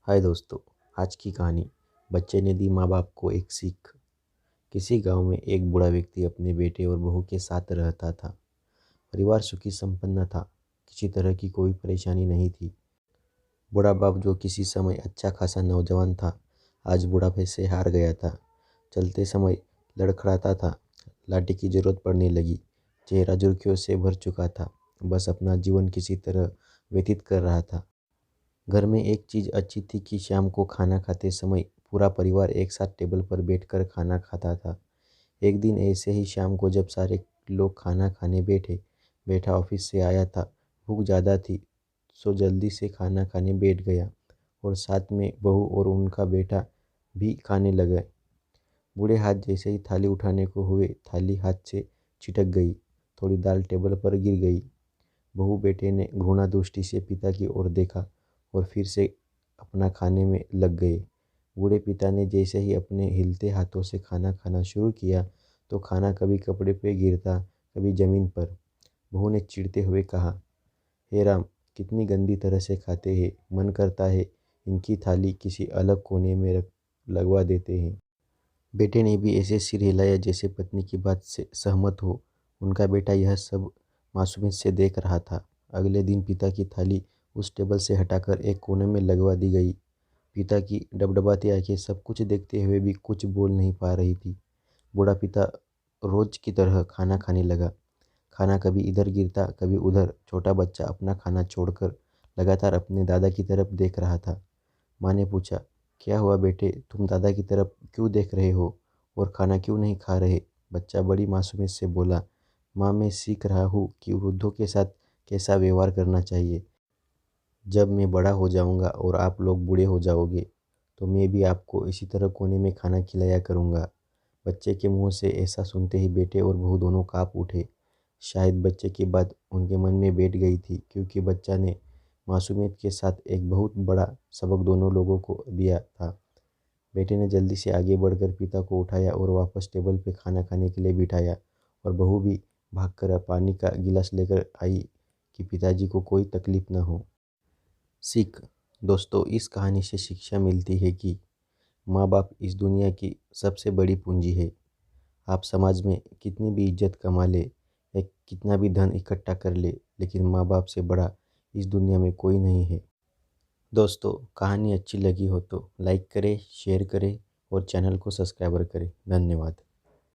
हाय दोस्तों। आज की कहानी बच्चे ने दी माँ बाप को एक सीख। किसी गांव में एक बूढ़ा व्यक्ति अपने बेटे और बहू के साथ रहता था। परिवार सुखी संपन्न था। किसी तरह की कोई परेशानी नहीं थी। बूढ़ा बाप जो किसी समय अच्छा खासा नौजवान था, आज बुढ़ापे से हार गया था। चलते समय लड़खड़ाता था। लाठी की जरूरत पड़ने लगी। चेहरा झुर्रियों से भर चुका था। बस अपना जीवन किसी तरह व्यतीत कर रहा था। घर में एक चीज़ अच्छी थी कि शाम को खाना खाते समय पूरा परिवार एक साथ टेबल पर बैठकर खाना खाता था। एक दिन ऐसे ही शाम को जब सारे लोग खाना खाने बैठा ऑफिस से आया था। भूख ज़्यादा थी, सो जल्दी से खाना खाने बैठ गया और साथ में बहू और उनका बेटा भी खाने लगे। बूढ़े हाथ जैसे ही थाली उठाने को हुए, थाली हाथ से छिटक गई। थोड़ी दाल टेबल पर गिर गई। बहू बेटे ने घृणा दृष्टि से पिता की ओर देखा और फिर से अपना खाने में लग गए। बूढ़े पिता ने जैसे ही अपने हिलते हाथों से खाना खाना शुरू किया तो खाना कभी कपड़े पे गिरता, कभी जमीन पर। बहू ने चिढ़ते हुए कहा, हे राम, कितनी गंदी तरह से खाते हैं। मन करता है इनकी थाली किसी अलग कोने में रख लगवा देते हैं। बेटे ने भी ऐसे सिर हिलाया जैसे पत्नी की बात से सहमत हो। उनका बेटा यह सब मासूमियत से देख रहा था। अगले दिन पिता की थाली उस टेबल से हटाकर एक कोने में लगवा दी गई। पिता की डबडबाती आंखें सब कुछ देखते हुए भी कुछ बोल नहीं पा रही थी। बूढ़ा पिता रोज की तरह खाना खाने लगा। खाना कभी इधर गिरता, कभी उधर। छोटा बच्चा अपना खाना छोड़कर लगातार अपने दादा की तरफ देख रहा था। माँ ने पूछा, क्या हुआ बेटे, तुम दादा की तरफ क्यों देख रहे हो और खाना क्यों नहीं खा रहे? बच्चा बड़ी मासूमियत से बोला, माँ, मैं सीख रहा हूँ कि वृद्धों के साथ कैसा व्यवहार करना चाहिए। जब मैं बड़ा हो जाऊँगा और आप लोग बूढ़े हो जाओगे तो मैं भी आपको इसी तरह कोने में खाना खिलाया करूँगा। बच्चे के मुंह से ऐसा सुनते ही बेटे और बहू दोनों काँप उठे। शायद बच्चे की बात उनके मन में बैठ गई थी, क्योंकि बच्चा ने मासूमियत के साथ एक बहुत बड़ा सबक दोनों लोगों को दिया था। बेटे ने जल्दी से आगे बढ़कर पिता को उठाया और वापस टेबल पे खाना खाने के लिए बिठाया, और बहू भी भागकर पानी का गिलास लेकर आई कि पिताजी को कोई तकलीफ न हो। सीख। दोस्तों, इस कहानी से शिक्षा मिलती है कि माँ बाप इस दुनिया की सबसे बड़ी पूंजी है। आप समाज में कितनी भी इज्जत कमा ले या कितना भी धन इकट्ठा कर ले, लेकिन माँ बाप से बड़ा इस दुनिया में कोई नहीं है। दोस्तों, कहानी अच्छी लगी हो तो लाइक करें, शेयर करें और चैनल को सब्सक्राइबर करें। धन्यवाद।